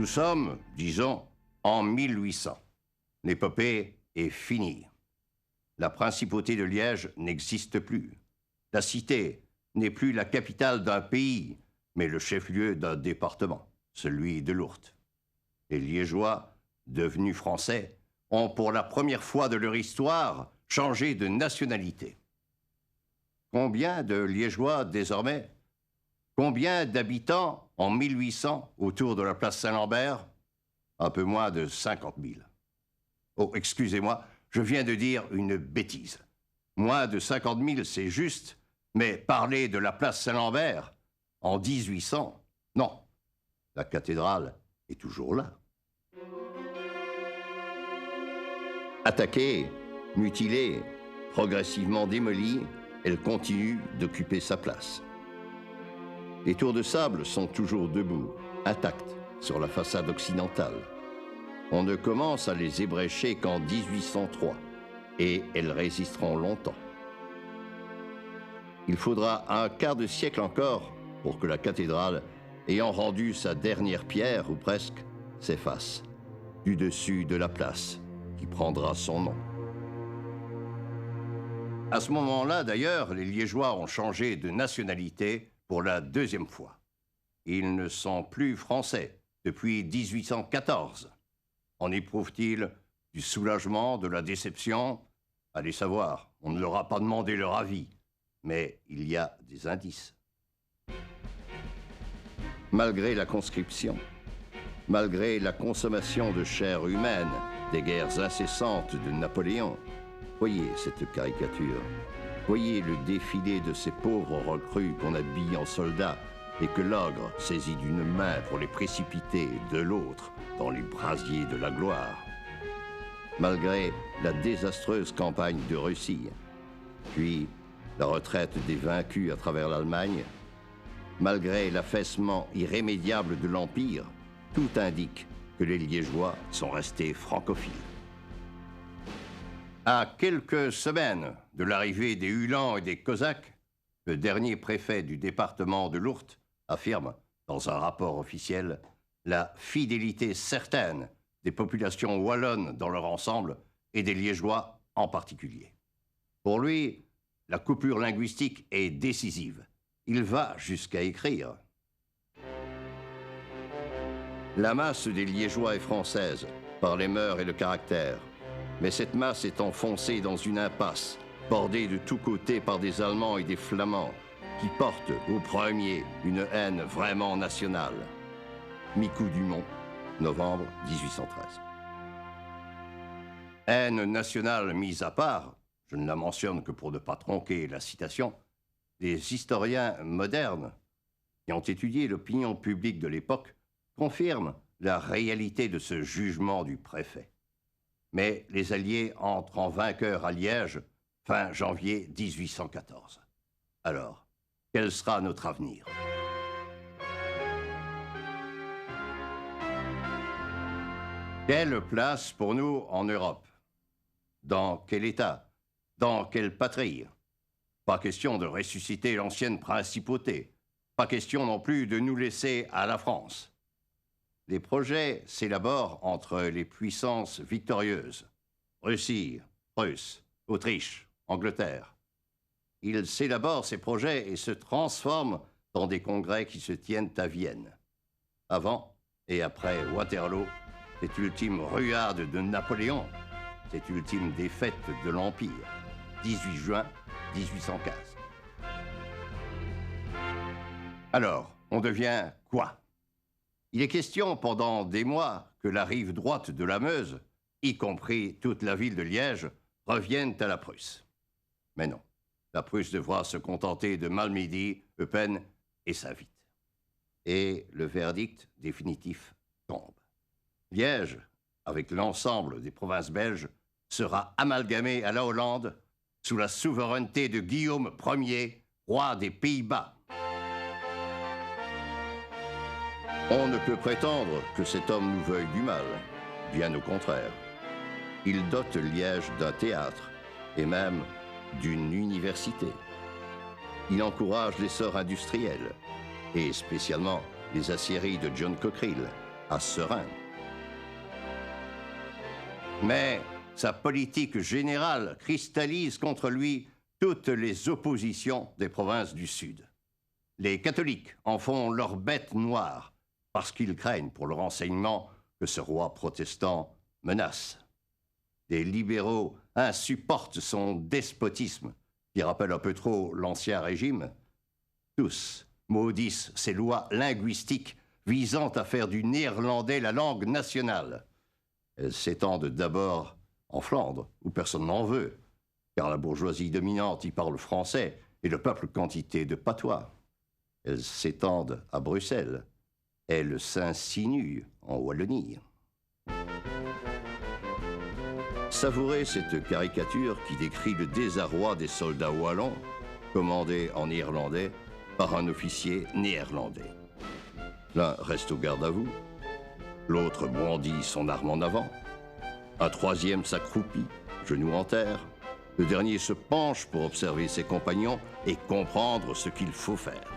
Nous sommes, disons, en 1800. L'épopée est finie. La principauté de Liège n'existe plus. La cité n'est plus la capitale d'un pays, mais le chef-lieu d'un département, celui de l'Ourthe. Les Liégeois, devenus français, ont pour la première fois de leur histoire changé de nationalité. Combien de Liégeois désormais? Combien d'habitants en 1800 autour de la place Saint-Lambert? Un peu moins de 50 000. Oh, excusez-moi, je viens de dire une bêtise. Moins de 50 000, c'est juste, mais parler de la place Saint-Lambert en 1800, non. La cathédrale est toujours là. Attaquée, mutilée, progressivement démolie, elle continue d'occuper sa place. Les tours de sable sont toujours debout, intactes, sur la façade occidentale. On ne commence à les ébrécher qu'en 1803, et elles résisteront longtemps. Il faudra un quart de siècle encore pour que la cathédrale, ayant rendu sa dernière pierre, ou presque, s'efface, du dessus de la place qui prendra son nom. À ce moment-là, d'ailleurs, les Liégeois ont changé de nationalité pour la deuxième fois. Ils ne sont plus français depuis 1814. En éprouve-t-il du soulagement, de la déception? Allez savoir, on ne leur a pas demandé leur avis, mais il y a des indices. Malgré la conscription, malgré la consommation de chair humaine, des guerres incessantes de Napoléon, voyez cette caricature. Voyez le défilé de ces pauvres recrues qu'on habille en soldats et que l'ogre saisit d'une main pour les précipiter de l'autre dans les brasiers de la gloire. Malgré la désastreuse campagne de Russie, puis la retraite des vaincus à travers l'Allemagne, malgré l'affaissement irrémédiable de l'Empire, tout indique que les Liégeois sont restés francophiles. À quelques semaines de l'arrivée des Uhlans et des Cosaques, le dernier préfet du département de l'Ourthe affirme, dans un rapport officiel, la fidélité certaine des populations wallonnes dans leur ensemble et des Liégeois en particulier. Pour lui, la coupure linguistique est décisive. Il va jusqu'à écrire: la masse des Liégeois est française, par les mœurs et le caractère. Mais cette masse est enfoncée dans une impasse, bordée de tous côtés par des Allemands et des Flamands, qui portent au premier une haine vraiment nationale. Micou Dumont, novembre 1813. Haine nationale mise à part, je ne la mentionne que pour ne pas tronquer la citation, les historiens modernes qui ont étudié l'opinion publique de l'époque confirment la réalité de ce jugement du préfet. Mais les Alliés entrent en vainqueurs à Liège fin janvier 1814. Alors, quel sera notre avenir? Quelle place pour nous en Europe? Dans quel État? Dans quelle patrie? Pas question de ressusciter l'ancienne principauté. Pas question non plus de nous laisser à la France. Les projets s'élaborent entre les puissances victorieuses, Russie, Prusse, Autriche, Angleterre. Ils s'élaborent ces projets et se transforment dans des congrès qui se tiennent à Vienne. Avant et après Waterloo, cette ultime ruade de Napoléon, cette ultime défaite de l'Empire, 18 juin 1815. Alors, on devient quoi? Il est question pendant des mois que la rive droite de la Meuse, y compris toute la ville de Liège, revienne à la Prusse. Mais non, la Prusse devra se contenter de Malmedy, Eupen et Saint-Vite. Et le verdict définitif tombe. Liège, avec l'ensemble des provinces belges, sera amalgamé à la Hollande sous la souveraineté de Guillaume Ier, roi des Pays-Bas. On ne peut prétendre que cet homme nous veuille du mal, bien au contraire. Il dote Liège d'un théâtre, et même d'une université. Il encourage l'essor industriel, et spécialement les aciéries de John Cockerill, à Serein. Mais sa politique générale cristallise contre lui toutes les oppositions des provinces du Sud. Les catholiques en font leur bête noire parce qu'ils craignent pour leur enseignement que ce roi protestant menace. Les libéraux insupportent son despotisme qui rappelle un peu trop l'ancien régime. Tous maudissent ces lois linguistiques visant à faire du néerlandais la langue nationale. Elles s'étendent d'abord en Flandre, où personne n'en veut, car la bourgeoisie dominante y parle français et le peuple quantité de patois. Elles s'étendent à Bruxelles. Elles s'insinuent en Wallonie. Savourez cette caricature qui décrit le désarroi des soldats wallons, commandés en néerlandais par un officier néerlandais. L'un reste au garde à vous, l'autre brandit son arme en avant, un troisième s'accroupit, genoux en terre, le dernier se penche pour observer ses compagnons et comprendre ce qu'il faut faire.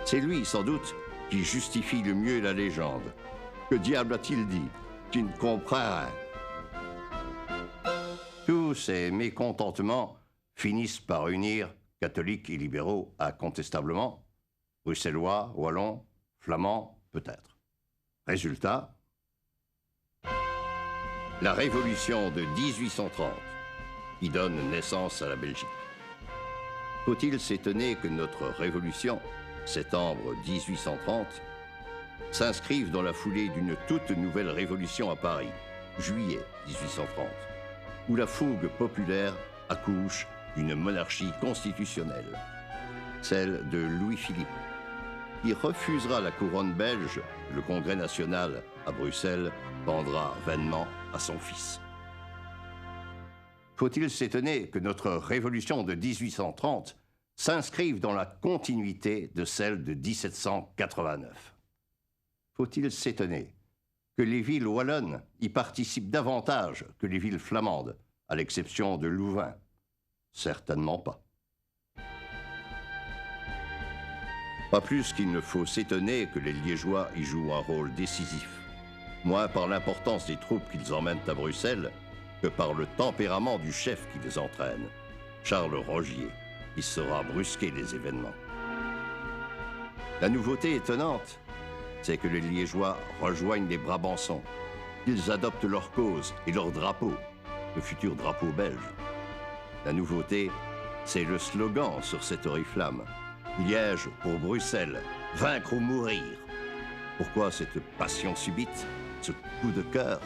C'est lui, sans doute, qui justifie le mieux la légende. Que diable a-t-il dit? Tu ne comprends rien. Tous ces mécontentements finissent par unir catholiques et libéraux incontestablement, bruxellois, wallons, flamands peut-être. Résultat, la révolution de 1830 qui donne naissance à la Belgique. Faut-il s'étonner que notre révolution, septembre 1830, s'inscrive dans la foulée d'une toute nouvelle révolution à Paris, juillet 1830, où la fougue populaire accouche d'une monarchie constitutionnelle, celle de Louis-Philippe, qui refusera la couronne belge, le Congrès national à Bruxelles pendra vainement à son fils. Faut-il s'étonner que notre révolution de 1830 s'inscrive dans la continuité de celle de 1789? Faut-il s'étonner que les villes wallonnes y participent davantage que les villes flamandes, à l'exception de Louvain? Certainement pas. Pas plus qu'il ne faut s'étonner que les Liégeois y jouent un rôle décisif, moins par l'importance des troupes qu'ils emmènent à Bruxelles que par le tempérament du chef qui les entraîne, Charles Rogier, qui saura brusquer les événements. La nouveauté étonnante, c'est que les Liégeois rejoignent les Brabançons, qu'ils adoptent leur cause et leur drapeau, le futur drapeau belge. La nouveauté, c'est le slogan sur cette oriflamme. Liège pour Bruxelles, vaincre ou mourir. Pourquoi cette passion subite, ce coup de cœur?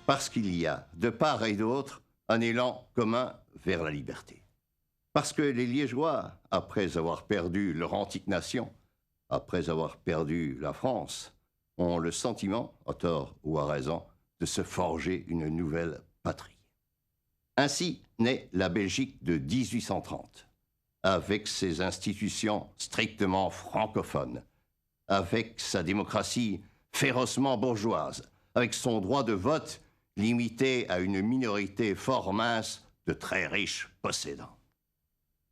Parce qu'il y a, de part et d'autre, un élan commun vers la liberté. Parce que les Liégeois, après avoir perdu leur antique nation, après avoir perdu la France, ont le sentiment, à tort ou à raison, de se forger une nouvelle patrie. Ainsi naît la Belgique de 1830, avec ses institutions strictement francophones, avec sa démocratie férocement bourgeoise, avec son droit de vote limité à une minorité fort mince de très riches possédants.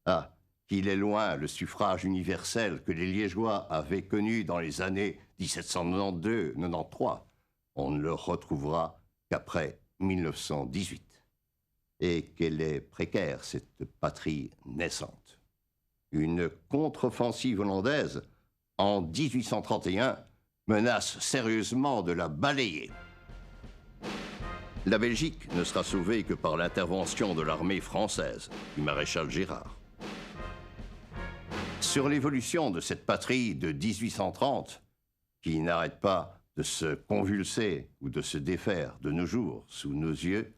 Ah, qu'il est loin le suffrage universel que les Liégeois avaient connu dans les années 1792-93. On ne le retrouvera qu'après 1918. Et qu'elle est précaire, cette patrie naissante. Une contre-offensive hollandaise, en 1831, menace sérieusement de la balayer. La Belgique ne sera sauvée que par l'intervention de l'armée française, du maréchal Gérard. Sur l'évolution de cette patrie de 1830, qui n'arrête pas de se convulser ou de se défaire de nos jours sous nos yeux,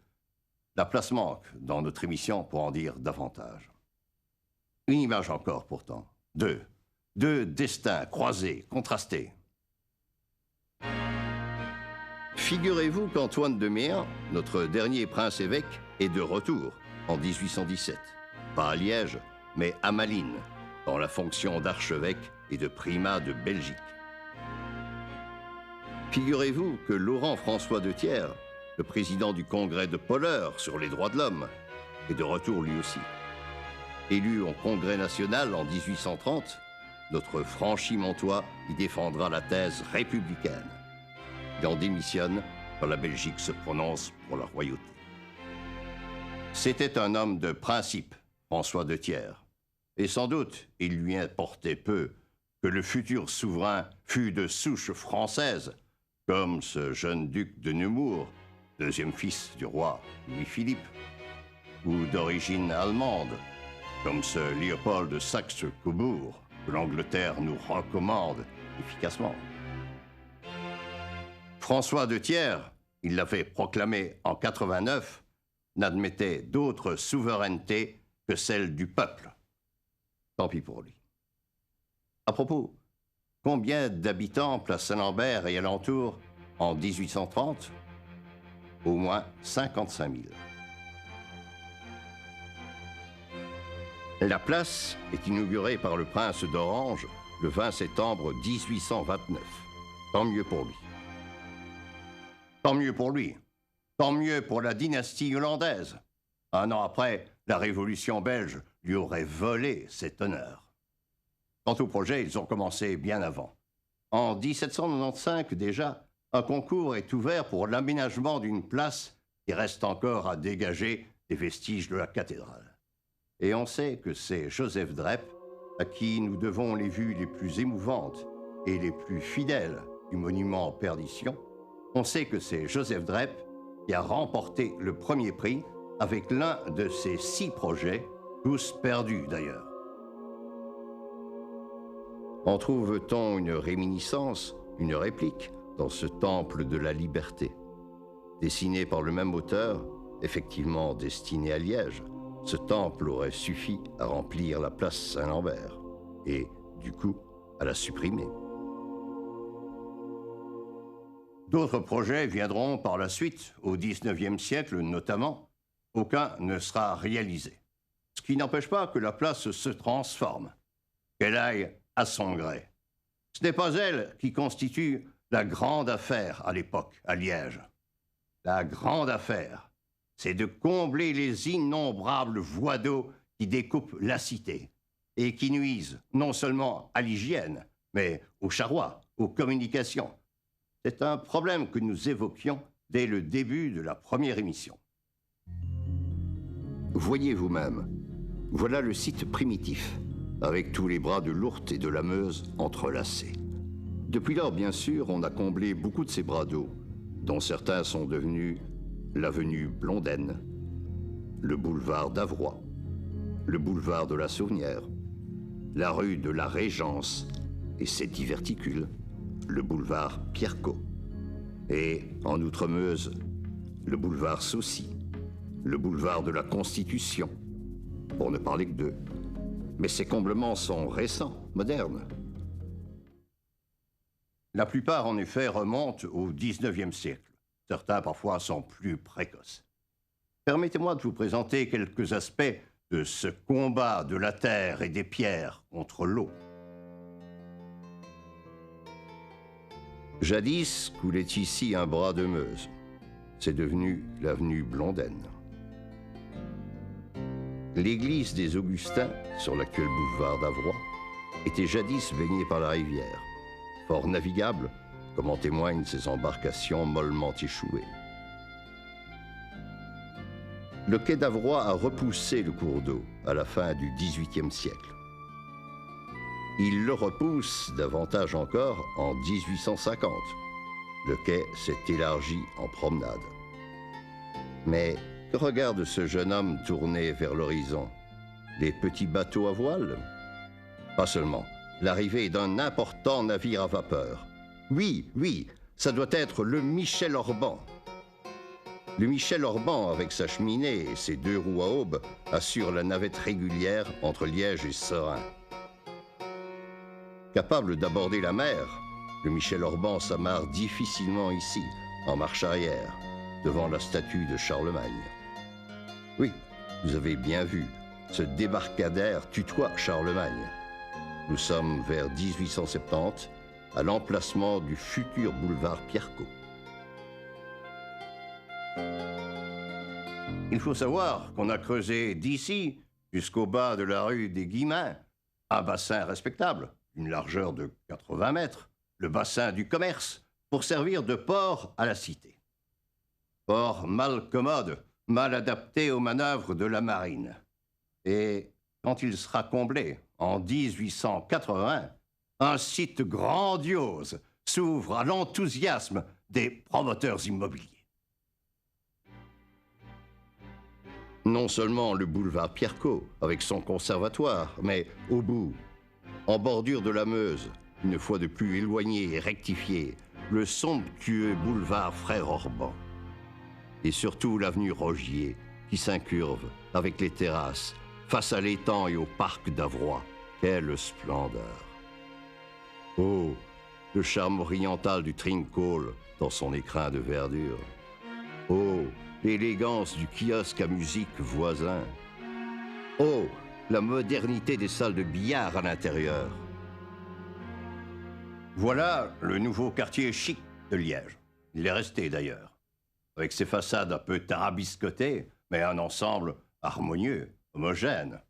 la place manque dans notre émission pour en dire davantage. Une image encore pourtant, deux destins croisés, contrastés. Figurez-vous qu'Antoine de Méan, notre dernier prince-évêque, est de retour en 1817. Pas à Liège, mais à Malines, dans la fonction d'archevêque et de primat de Belgique. Figurez-vous que Laurent-François de Thiers, le président du congrès de Polleur sur les droits de l'homme, est de retour lui aussi. Élu au congrès national en 1830, notre franchi Montois y défendra la thèse républicaine. Il en démissionne quand la Belgique se prononce pour la royauté. C'était un homme de principe, François de Thiers. Et sans doute, il lui importait peu que le futur souverain fût de souche française, comme ce jeune duc de Nemours, deuxième fils du roi Louis-Philippe, ou d'origine allemande, comme ce Léopold de Saxe-Cobourg, que l'Angleterre nous recommande efficacement. François de Thiers, il l'avait proclamé en 89, n'admettait d'autre souveraineté que celle du peuple. Tant pis pour lui. À propos, combien d'habitants place Saint-Lambert et alentour en 1830? Au moins 55 000. La place est inaugurée par le prince d'Orange le 20 septembre 1829. Tant mieux pour lui. Tant mieux pour lui. Tant mieux pour la dynastie hollandaise. Un an après, la Révolution belge lui aurait volé cet honneur. Quant au projet, ils ont commencé bien avant. En 1795 déjà, un concours est ouvert pour l'aménagement d'une place qui reste encore à dégager des vestiges de la cathédrale. Et on sait que c'est Joseph Drepp à qui nous devons les vues les plus émouvantes et les plus fidèles du monument en perdition. On sait que c'est Joseph Drepp qui a remporté le premier prix avec l'un de ses 6 projets, tous perdus d'ailleurs. En trouve-t-on une réminiscence, une réplique dans ce temple de la liberté? Dessiné par le même auteur, effectivement destiné à Liège, ce temple aurait suffi à remplir la place Saint-Lambert et, du coup, à la supprimer. D'autres projets viendront par la suite, au XIXe siècle notamment. Aucun ne sera réalisé. Ce qui n'empêche pas que la place se transforme, qu'elle aille à son gré. Ce n'est pas elle qui constitue la grande affaire à l'époque, à Liège. La grande affaire, c'est de combler les innombrables voies d'eau qui découpent la cité et qui nuisent non seulement à l'hygiène, mais aux charrois, aux communications. C'est un problème que nous évoquions dès le début de la première émission. Voyez vous-même, voilà le site primitif, avec tous les bras de l'Ourthe et de la Meuse entrelacés. Depuis lors, bien sûr, on a comblé beaucoup de ces bras d'eau, dont certains sont devenus l'avenue Blondaine, le boulevard d'Avroy, le boulevard de la Saunière, la rue de la Régence et ses diverticules, le boulevard Pierrecot, et, en Outre-Meuse, le boulevard Saucy, le boulevard de la Constitution, pour ne parler que d'eux. Mais ces comblements sont récents, modernes. La plupart, en effet, remontent au XIXe siècle. Certains, parfois, sont plus précoces. Permettez-moi de vous présenter quelques aspects de ce combat de la terre et des pierres contre l'eau. Jadis coulait ici un bras de Meuse. C'est devenu l'avenue Blondaine. L'église des Augustins, sur l'actuel boulevard d'Avroy, était jadis baignée par la rivière, fort navigable, comme en témoignent ces embarcations mollement échouées. Le quai d'Avroy a repoussé le cours d'eau à la fin du XVIIIe siècle. Il le repousse davantage encore en 1850. Le quai s'est élargi en promenade. Mais que regarde ce jeune homme tourné vers l'horizon? Les petits bateaux à voile? Pas seulement. L'arrivée d'un important navire à vapeur. Oui, ça doit être le Michel Orban. Le Michel Orban, avec sa cheminée et ses 2 roues à aubes, assure la navette régulière entre Liège et Serein. Capable d'aborder la mer, le Michel Orban s'amarre difficilement ici, en marche arrière, devant la statue de Charlemagne. Oui, vous avez bien vu, ce débarcadère tutoie Charlemagne. Nous sommes vers 1870, à l'emplacement du futur boulevard Pierrecot. Il faut savoir qu'on a creusé d'ici jusqu'au bas de la rue des Guillemins un bassin respectable, d'une largeur de 80 mètres, le bassin du commerce, pour servir de port à la cité. Port mal commode, mal adapté aux manœuvres de la marine. Et quand il sera comblé, en 1880, un site grandiose s'ouvre à l'enthousiasme des promoteurs immobiliers. Non seulement le boulevard Pierrecot, avec son conservatoire, mais au bout, en bordure de la Meuse, une fois de plus éloigné et rectifié, le somptueux boulevard Frère-Orban. Et surtout l'avenue Rogier, qui s'incurve avec les terrasses, face à l'étang et au parc d'Avroy. Quelle splendeur! Oh, le charme oriental du Trinquehaul dans son écrin de verdure. Oh, l'élégance du kiosque à musique voisin. Oh, la modernité des salles de billard à l'intérieur. Voilà le nouveau quartier chic de Liège. Il est resté d'ailleurs, avec ses façades un peu tarabiscotées, mais un ensemble harmonieux, homogène.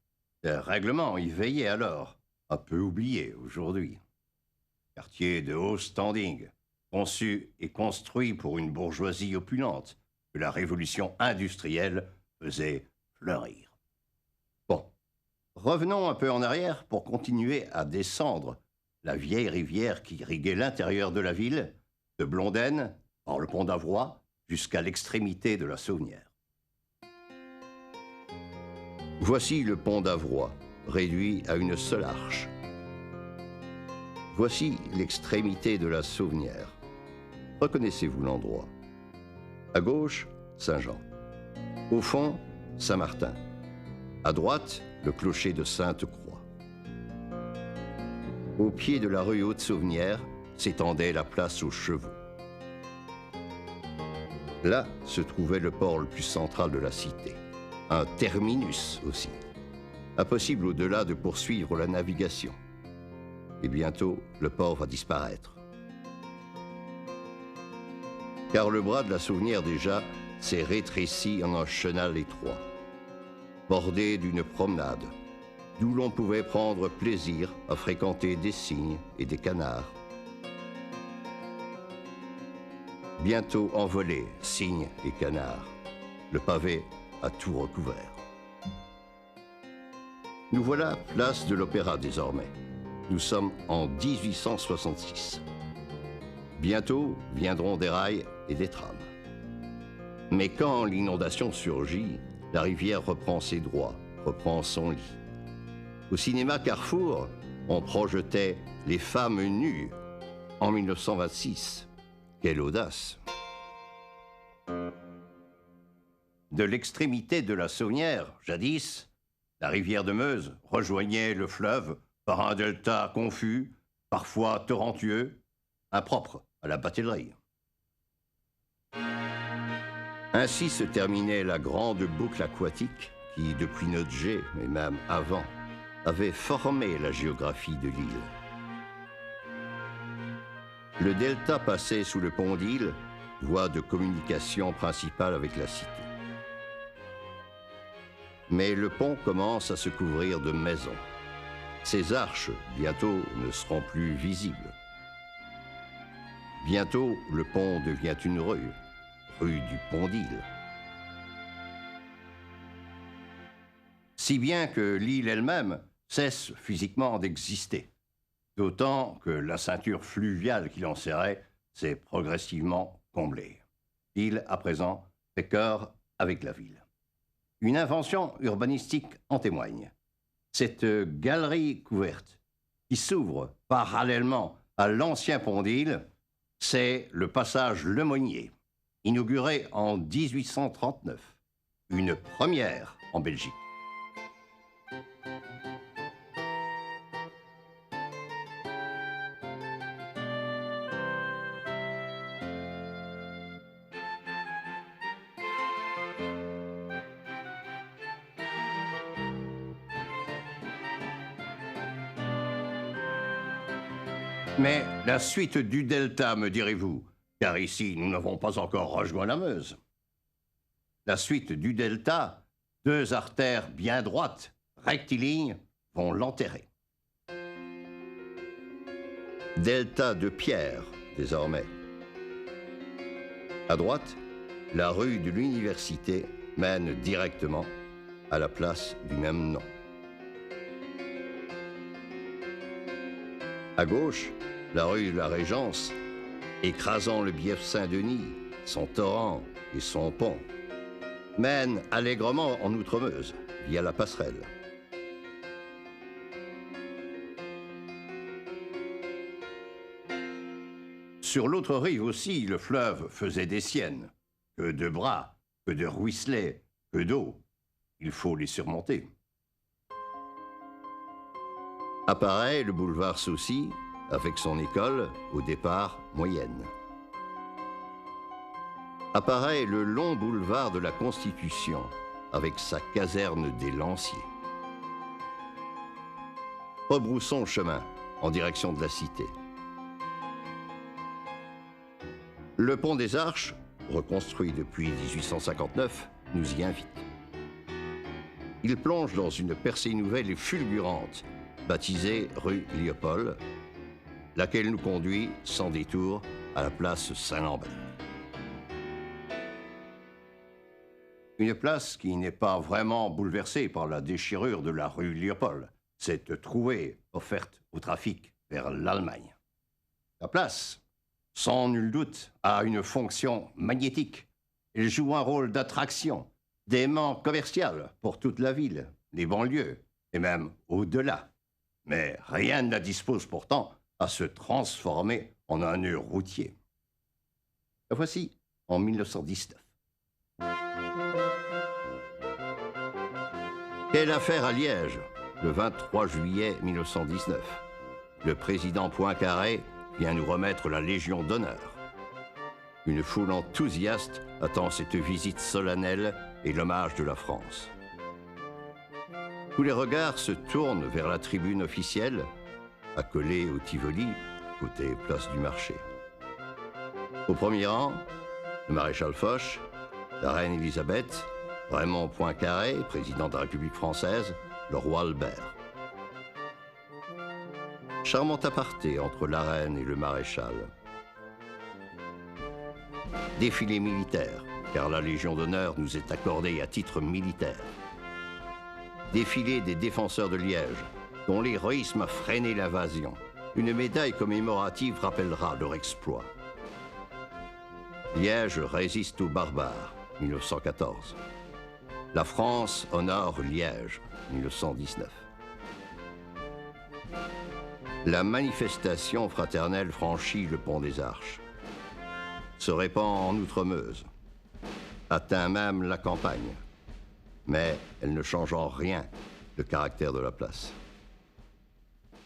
Les règlements y veillaient alors, un peu oubliés aujourd'hui. Quartier de haut standing, conçu et construit pour une bourgeoisie opulente, que la révolution industrielle faisait fleurir. Bon, revenons un peu en arrière pour continuer à descendre la vieille rivière qui irriguait l'intérieur de la ville, de Blondaine, par le pont d'Avroy, jusqu'à l'extrémité de la Saunière. Voici le pont d'Avroy, réduit à une seule arche. Voici l'extrémité de la Saunière. Reconnaissez-vous l'endroit? À gauche, Saint-Jean. Au fond, Saint-Martin. À droite, le clocher de Sainte-Croix. Au pied de la rue Haute-Saunière s'étendait la place aux Chevaux. Là se trouvait le port le plus central de la cité. Un terminus aussi. Impossible au-delà de poursuivre la navigation. Et bientôt, le port va disparaître. Car le bras de la Saunière déjà s'est rétréci en un chenal étroit, bordé d'une promenade, d'où l'on pouvait prendre plaisir à fréquenter des cygnes et des canards. Bientôt envolés, cygnes et canards, le pavé a tout recouvert. Nous voilà place de l'Opéra désormais. Nous sommes en 1866. Bientôt viendront des rails et des trams. Mais quand l'inondation surgit, la rivière reprend ses droits, reprend son lit. Au cinéma Carrefour, on projetait Les femmes nues en 1926. Quelle audace! De l'extrémité de la Saunière, jadis, la rivière de Meuse rejoignait le fleuve par un delta confus, parfois torrentueux, impropre à la batellerie. Ainsi se terminait la grande boucle aquatique qui, depuis notre jet, et même avant, avait formé la géographie de l'île. Le delta passait sous le pont d'Île, voie de communication principale avec la cité. Mais le pont commence à se couvrir de maisons. Ces arches, bientôt, ne seront plus visibles. Bientôt, le pont devient une rue du pont d'Île. Si bien que l'île elle-même cesse physiquement d'exister, d'autant que la ceinture fluviale qui l'enserrait s'est progressivement comblée. L'île, à présent, fait cœur avec la ville. Une invention urbanistique en témoigne. Cette galerie couverte qui s'ouvre parallèlement à l'ancien pont d'Île, c'est le passage Lemonnier, inauguré en 1839, une première en Belgique. Mais la suite du delta, me direz-vous, car ici, nous n'avons pas encore rejoint la Meuse. La suite du delta, deux artères bien droites, rectilignes, vont l'enterrer. delta de pierre désormais. À droite, la rue de l'Université mène directement à la place du même nom. À gauche, la rue de la Régence, écrasant le bief Saint-Denis, son torrent et son pont, mène allègrement en Outremeuse, via la passerelle. Sur l'autre rive aussi, le fleuve faisait des siennes. Que de bras, que de ruisselets, que d'eau. Il faut les surmonter. Apparaît le boulevard Saucy, avec son école, au départ moyenne. Apparaît le long boulevard de la Constitution, avec sa caserne des Lanciers. Rebroussons chemin en direction de la Cité. Le pont des Arches, reconstruit depuis 1859, nous y invite. Il plonge dans une percée nouvelle et fulgurante, baptisée rue Léopold, laquelle nous conduit sans détour à la place Saint-Lambert. Une place qui n'est pas vraiment bouleversée par la déchirure de la rue Léopold, cette trouée offerte au trafic vers l'Allemagne. La place, sans nul doute, a une fonction magnétique. Elle joue un rôle d'attraction, d'aimant commercial pour toute la ville, les banlieues, et même au-delà. Mais rien ne la dispose pourtant à se transformer en un nœud routier. La voici en 1919. Quelle affaire à Liège, le 23 juillet 1919. Le président Poincaré vient nous remettre la Légion d'honneur. Une foule enthousiaste attend cette visite solennelle et l'hommage de la France. Tous les regards se tournent vers la tribune officielle, accolée au Tivoli, côté place du marché. Au premier rang, le maréchal Foch, la reine Élisabeth, Raymond Poincaré, président de la République française, le roi Albert. Charmant aparté entre la reine et le maréchal. Défilé militaire, car la Légion d'honneur nous est accordée à titre militaire. Défilé des défenseurs de Liège, dont l'héroïsme a freiné l'invasion. Une médaille commémorative rappellera leur exploit. Liège résiste aux barbares, 1914. La France honore Liège, 1919. La manifestation fraternelle franchit le pont des Arches, se répand en Outremeuse, atteint même la campagne, mais elle ne change en rien le caractère de la place.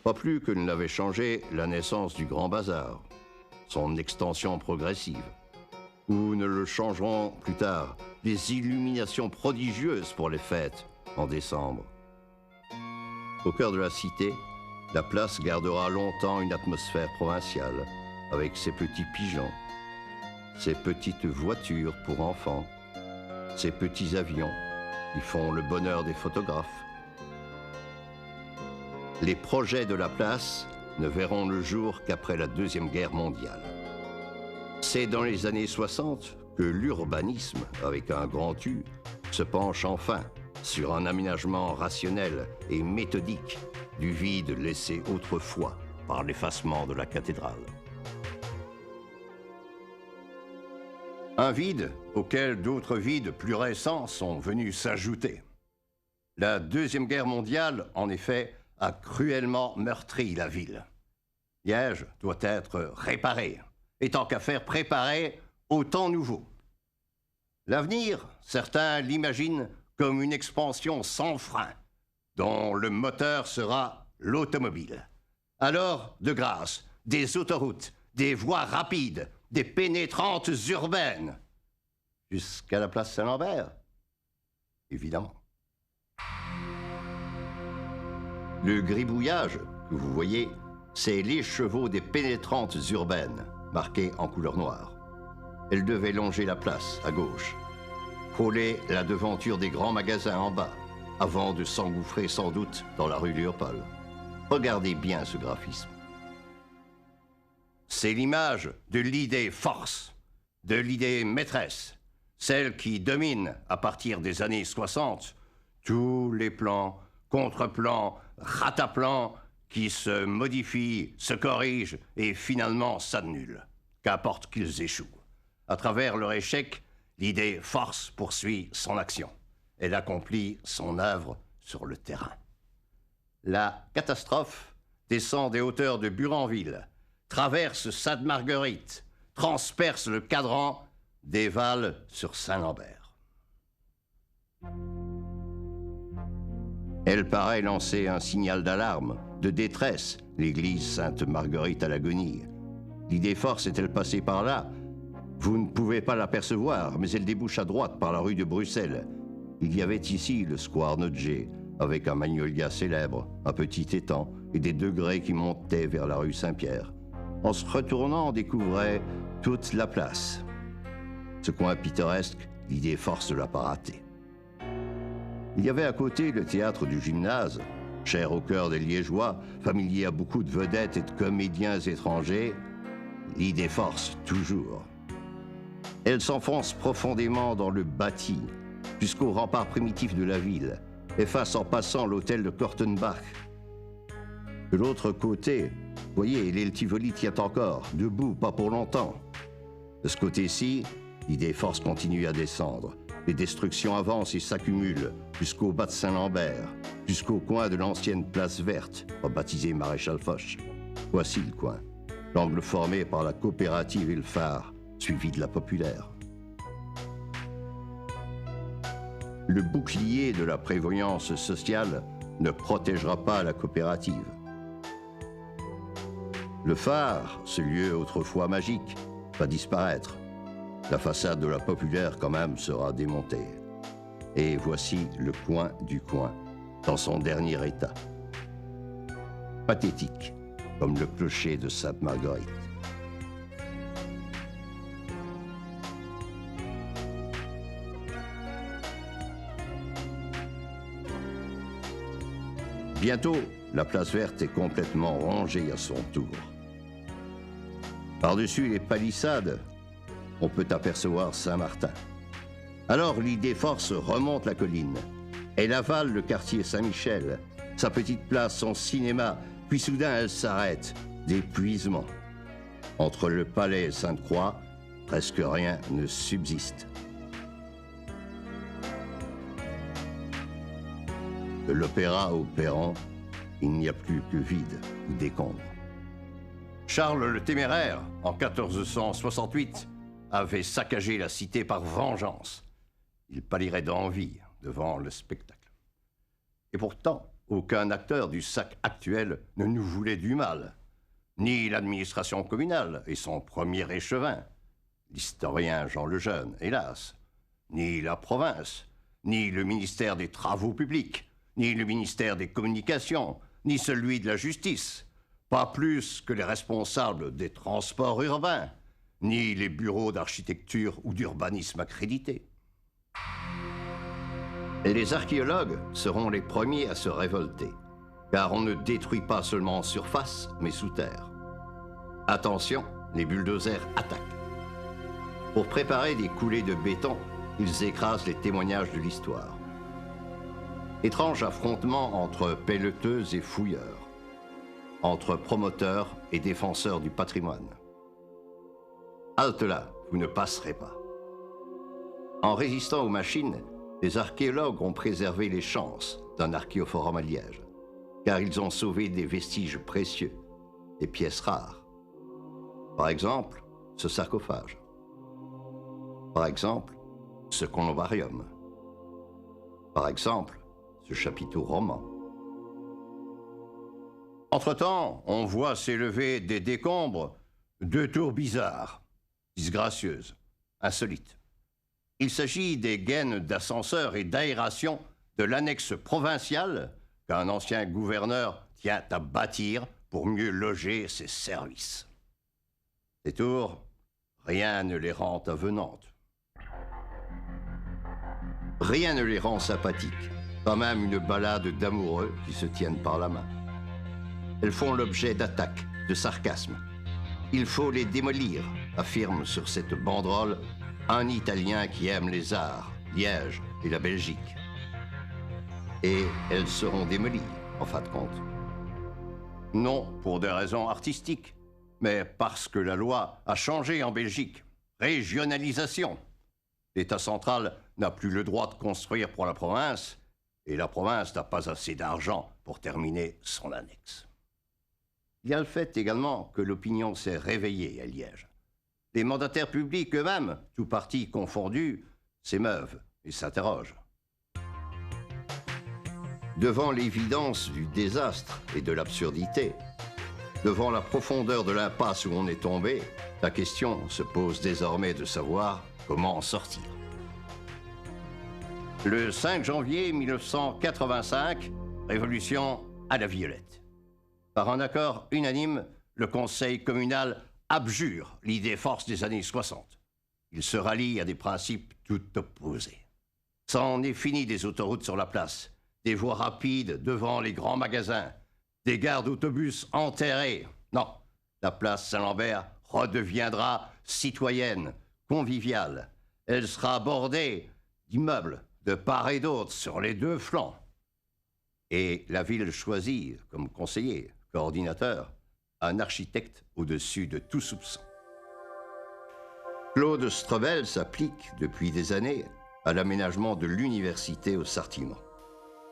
Pas plus que ne l'avait changé la naissance du Grand Bazar, son extension progressive, ou ne le changeront plus tard les illuminations prodigieuses pour les fêtes en décembre. Au cœur de la cité, la place gardera longtemps une atmosphère provinciale, avec ses petits pigeons, ses petites voitures pour enfants, ses petits avions qui font le bonheur des photographes. Les projets de la place ne verront le jour qu'après la Deuxième Guerre mondiale. C'est dans les années 60 que l'urbanisme, avec un grand U, se penche enfin sur un aménagement rationnel et méthodique du vide laissé autrefois par l'effacement de la cathédrale. Un vide auquel d'autres vides plus récents sont venus s'ajouter. La Deuxième Guerre mondiale, en effet, a cruellement meurtri la ville. Liège doit être réparé, et tant qu'à faire préparer au temps nouveau. L'avenir, certains l'imaginent comme une expansion sans frein, dont le moteur sera l'automobile. Alors, de grâce, des autoroutes, des voies rapides, des pénétrantes urbaines, jusqu'à la place Saint-Lambert, évidemment. Le gribouillage que vous voyez, c'est l'écheveau des pénétrantes urbaines, marquées en couleur noire. Elles devaient longer la place, à gauche, frôler la devanture des grands magasins en bas, avant de s'engouffrer sans doute dans la rue Léopold. Regardez bien ce graphisme. c'est l'image de l'idée force, de l'idée maîtresse, celle qui domine à partir des années 60 tous les plans, contre-plans, rataplans qui se modifient, se corrigent et finalement s'annulent, qu'importe qu'ils échouent. À travers leur échec, l'idée force poursuit son action. Elle accomplit son œuvre sur le terrain. La catastrophe descend des hauteurs de Buranville, traverse Sainte-Marguerite, transperce le cadran, dévale sur Saint-Lambert. Elle paraît lancer un signal d'alarme, de détresse, l'église Sainte-Marguerite à l'agonie. L'idée force est-elle passée par là? Vous ne pouvez pas l'apercevoir, mais elle débouche à droite par la rue de Bruxelles. Il y avait ici le square Nodger, avec un magnolia célèbre, un petit étang et des degrés qui montaient vers la rue Saint-Pierre. En se retournant, on découvrait toute la place. Ce coin pittoresque, l'idée force ne l'a pas raté. Il y avait à côté le théâtre du Gymnase, cher au cœur des Liégeois, familier à beaucoup de vedettes et de comédiens étrangers. L'idée force, toujours. Elle s'enfonce profondément dans le bâti, jusqu'au rempart primitif de la ville, efface en passant l'hôtel de Kortenbach. De l'autre côté, voyez, l'île Tivoli tient encore, debout, pas pour longtemps. De ce côté-ci, l'idée force continue à descendre. Les destructions avancent et s'accumulent jusqu'au bas de Saint-Lambert, jusqu'au coin de l'ancienne place verte, rebaptisée Maréchal Foch. Voici le coin, l'angle formé par la coopérative et le phare, suivi de la populaire. Le bouclier de la prévoyance sociale ne protégera pas la coopérative. Le phare, ce lieu autrefois magique, va disparaître. La façade de la populaire, quand même, sera démontée. Et voici le coin du coin, dans son dernier état. Pathétique, comme le clocher de Sainte-Marguerite. Bientôt, la place verte est complètement rongée à son tour. Par-dessus les palissades, on peut apercevoir Saint-Martin. Alors l'idée force remonte la colline. Elle avale le quartier Saint-Michel, sa petite place, son cinéma, puis soudain elle s'arrête, d'épuisement. Entre le palais et Sainte-Croix, presque rien ne subsiste. De l'opéra au perron, il n'y a plus que vide ou décombres. Charles le Téméraire, en 1468, avait saccagé la cité par vengeance. Il pâlirait d'envie devant le spectacle. Et pourtant, aucun acteur du SAC actuel ne nous voulait du mal. Ni l'administration communale et son premier échevin, l'historien Jean Lejeune, hélas, ni la province, ni le ministère des Travaux publics, ni le ministère des Communications, ni celui de la Justice, pas plus que les responsables des transports urbains, ni les bureaux d'architecture ou d'urbanisme accrédités. Et les archéologues seront les premiers à se révolter, car on ne détruit pas seulement en surface, mais sous terre. Attention, les bulldozers attaquent. Pour préparer des coulées de béton, ils écrasent les témoignages de l'histoire. Étrange affrontement entre pelleteuses et fouilleurs, entre promoteurs et défenseurs du patrimoine. Halte là, vous ne passerez pas. En résistant aux machines, les archéologues ont préservé les chances d'un archéoforum à Liège, car ils ont sauvé des vestiges précieux, des pièces rares. Par exemple, ce sarcophage. Par exemple, ce columbarium. Par exemple, ce chapiteau roman. Entre-temps, on voit s'élever des décombres, deux tours bizarres, disgracieuses, insolites. Il s'agit des gaines d'ascenseur et d'aération de l'annexe provinciale qu'un ancien gouverneur tient à bâtir pour mieux loger ses services. Ces tours, rien ne les rend avenantes. Rien ne les rend sympathiques, pas même une balade d'amoureux qui se tiennent par la main. Elles font l'objet d'attaques, de sarcasmes. Il faut les démolir, affirme sur cette banderole un Italien qui aime les arts, Liège et la Belgique. Et elles seront démolies, en fin de compte. Non pour des raisons artistiques, mais parce que la loi a changé en Belgique. Régionalisation. L'État central n'a plus le droit de construire pour la province, et la province n'a pas assez d'argent pour terminer son annexe. Il y a le fait également que l'opinion s'est réveillée à Liège. Les mandataires publics eux-mêmes, tous partis confondus, s'émeuvent et s'interrogent. Devant l'évidence du désastre et de l'absurdité, devant la profondeur de l'impasse où on est tombé, la question se pose désormais de savoir comment en sortir. Le 5 janvier 1985, révolution à la Violette. Par un accord unanime, le conseil communal abjure l'idée force des années 60. Il se rallie à des principes tout opposés. C'en est fini des autoroutes sur la place, des voies rapides devant les grands magasins, des gares d'autobus enterrées. Non, la place Saint-Lambert redeviendra citoyenne, conviviale. Elle sera bordée d'immeubles de part et d'autre sur les deux flancs. Et la ville choisit comme conseiller, coordinateur, un architecte au-dessus de tout soupçon. Claude Strobel s'applique depuis des années à l'aménagement de l'université au Sartiment.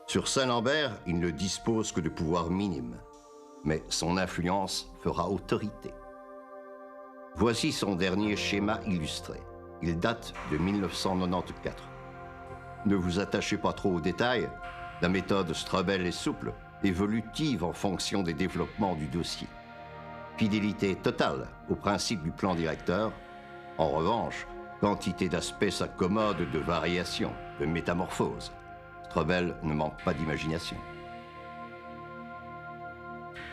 Sur Saint-Lambert, il ne dispose que de pouvoirs minimes, mais son influence fera autorité. Voici son dernier schéma illustré. Il date de 1994. Ne vous attachez pas trop aux détails, la méthode Strobel est souple, évolutive en fonction des développements du dossier. Fidélité totale au principe du plan directeur. En revanche, quantité d'aspects s'accommode de variations, de métamorphoses. Strobel ne manque pas d'imagination.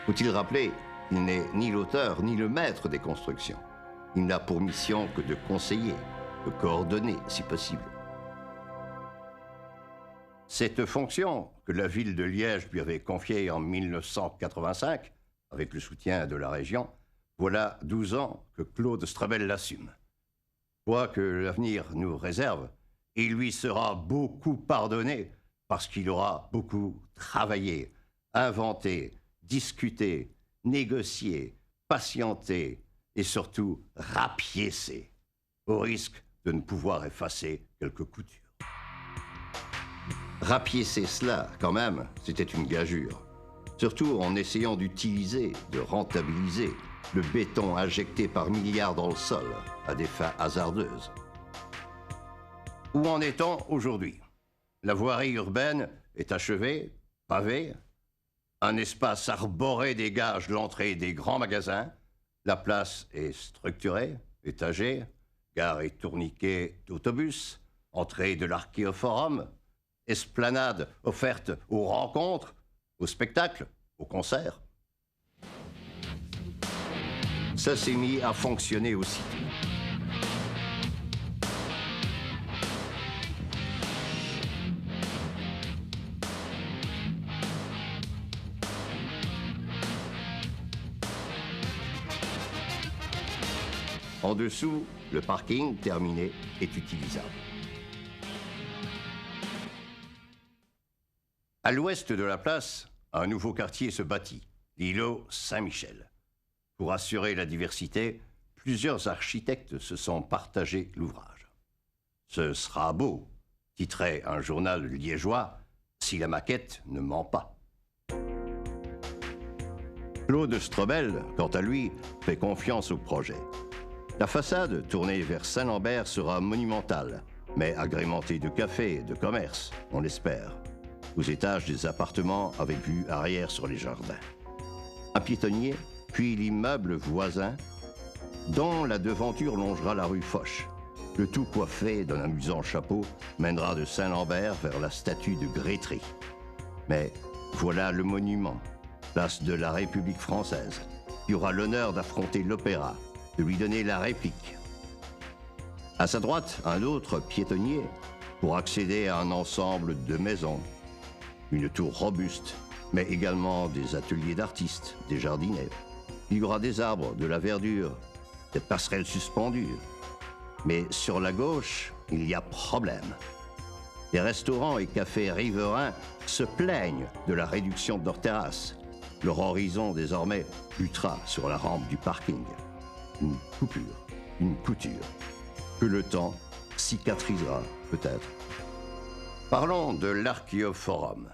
Faut-il rappeler, il n'est ni l'auteur ni le maître des constructions. Il n'a pour mission que de conseiller, de coordonner si possible. Cette fonction que la ville de Liège lui avait confiée en 1985, avec le soutien de la région, voilà 12 ans que Claude Strobel l'assume. Quoi que l'avenir nous réserve, il lui sera beaucoup pardonné parce qu'il aura beaucoup travaillé, inventé, discuté, négocié, patienté et surtout rapiécé, au risque de ne pouvoir effacer quelques coutures. Rapiécer cela, quand même, c'était une gageure. Surtout en essayant d'utiliser, de rentabiliser le béton injecté par milliards dans le sol à des fins hasardeuses. Où en est-on aujourd'hui? La voirie urbaine est achevée, pavée. Un espace arboré dégage l'entrée des grands magasins. La place est structurée, étagée. Gare et tourniquet d'autobus. Entrée de l'Archéoforum. Esplanade offerte aux rencontres, aux spectacles, aux concerts. Ça s'est mis à fonctionner aussi. En dessous, le parking terminé est utilisable. À l'ouest de la place, un nouveau quartier se bâtit, l'îlot Saint-Michel. Pour assurer la diversité, plusieurs architectes se sont partagés l'ouvrage. Ce sera beau, titrait un journal liégeois, si la maquette ne ment pas. Claude Strobel, quant à lui, fait confiance au projet. La façade tournée vers Saint-Lambert sera monumentale, mais agrémentée de cafés et de commerces, on l'espère. Aux étages des appartements avec vue arrière sur les jardins. Un piétonnier, puis l'immeuble voisin, dont la devanture longera la rue Foch. Le tout coiffé d'un amusant chapeau mènera de Saint-Lambert vers la statue de Grétry. Mais voilà le monument, place de la République française, qui aura l'honneur d'affronter l'opéra, de lui donner la réplique. À sa droite, un autre piétonnier pour accéder à un ensemble de maisons. Une tour robuste, mais également des ateliers d'artistes, des jardiniers. il y aura des arbres, de la verdure, des passerelles suspendues. Mais sur la gauche, il y a problème. Les restaurants et cafés riverains se plaignent de la réduction de leurs terrasses. Leur horizon, désormais, butera sur la rampe du parking. Une coupure, une couture, que le temps cicatrisera peut-être. Parlons de l'Archéoforum.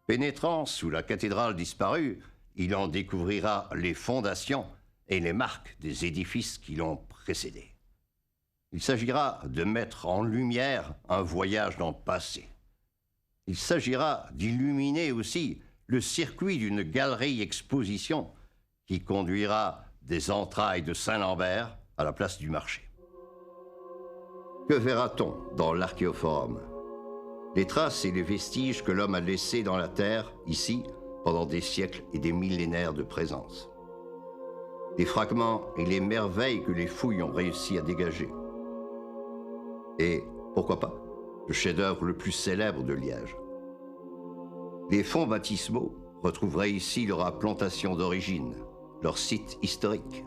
Pénétrant sous la cathédrale disparue, il en découvrira les fondations et les marques des édifices qui l'ont précédé. Il s'agira de mettre en lumière un voyage dans le passé. Il s'agira d'illuminer aussi le circuit d'une galerie-exposition qui conduira des entrailles de Saint-Lambert à la place du marché. Que verra-t-on dans l'Archéoforum? Les traces et les vestiges que l'homme a laissés dans la terre, ici, pendant des siècles et des millénaires de présence. Les fragments et les merveilles que les fouilles ont réussi à dégager. Et, pourquoi pas, le chef-d'œuvre le plus célèbre de Liège. Les fonds baptismaux retrouveraient ici leur implantation d'origine, leur site historique,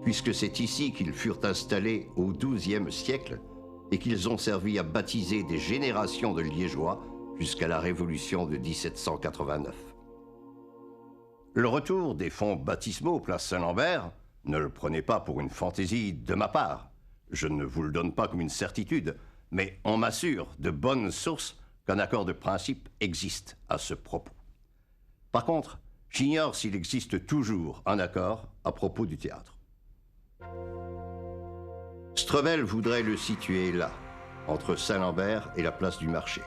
puisque c'est ici qu'ils furent installés au XIIe siècle et qu'ils ont servi à baptiser des générations de Liégeois jusqu'à la Révolution de 1789. Le retour des fonds baptismaux place Saint-Lambert, ne le prenez pas pour une fantaisie de ma part. Je ne vous le donne pas comme une certitude, mais on m'assure de bonnes sources qu'un accord de principe existe à ce propos. Par contre, j'ignore s'il existe toujours un accord à propos du théâtre. Streubel voudrait le situer là, entre Saint-Lambert et la place du marché.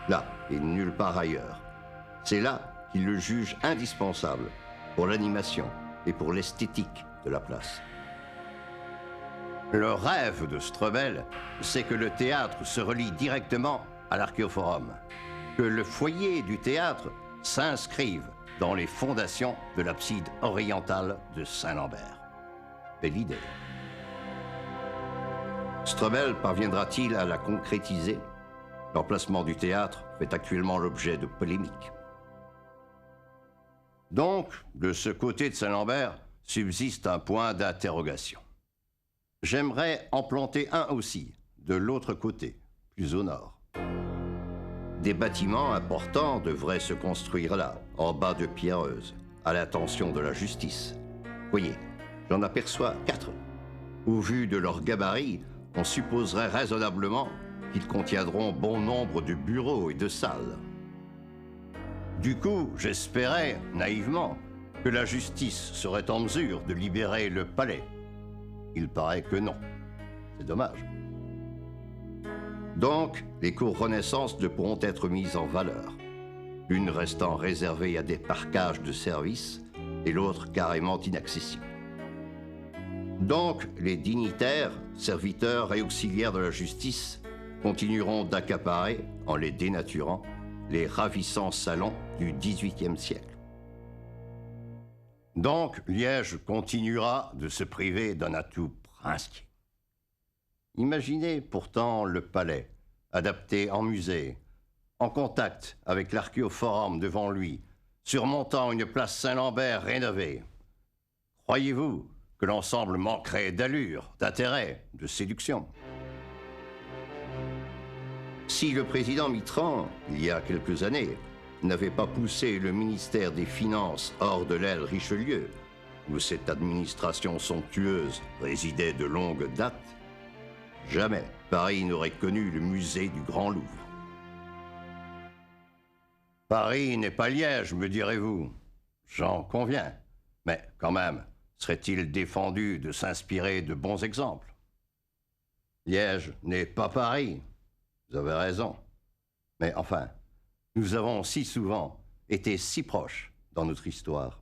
Là, et nulle part ailleurs. C'est là qu'il le juge indispensable pour l'animation et pour l'esthétique de la place. Le rêve de Streubel, c'est que le théâtre se relie directement à l'Archéoforum, que le foyer du théâtre s'inscrive dans les fondations de l'abside orientale de Saint-Lambert. Belle idée. Streubel parviendra-t-il à la concrétiser? L'emplacement du théâtre fait actuellement l'objet de polémiques. Donc, de ce côté de Saint-Lambert, subsiste un point d'interrogation. J'aimerais en planter un aussi, de l'autre côté, plus au nord. Des bâtiments importants devraient se construire là, en bas de Pierreuse, à l'attention de la justice. Voyez, j'en aperçois 4. Au vu de leur gabarit, on supposerait raisonnablement qu'ils contiendront bon nombre de bureaux et de salles. Du coup, j'espérais, naïvement, que la justice serait en mesure de libérer le palais. Il paraît que non. C'est dommage. Donc, les cours Renaissance ne pourront être mises en valeur. L'une restant réservée à des parcages de service et l'autre carrément inaccessible. Donc, les dignitaires, serviteurs et auxiliaires de la justice continueront d'accaparer, en les dénaturant, les ravissants salons du XVIIIe siècle. Donc, Liège continuera de se priver d'un atout princier. Imaginez pourtant le palais, adapté en musée, en contact avec l'Archéoforum devant lui, surmontant une place Saint-Lambert rénovée. Croyez-vous que l'ensemble manquerait d'allure, d'intérêt, de séduction? Si le président Mitterrand, il y a quelques années, n'avait pas poussé le ministère des Finances hors de l'aile Richelieu, où cette administration somptueuse résidait de longue date, jamais Paris n'aurait connu le musée du Grand Louvre. Paris n'est pas Liège, me direz-vous. J'en conviens. Mais quand même, serait-il défendu de s'inspirer de bons exemples? Liège n'est pas Paris. Vous avez raison. Mais enfin, nous avons si souvent été si proches dans notre histoire.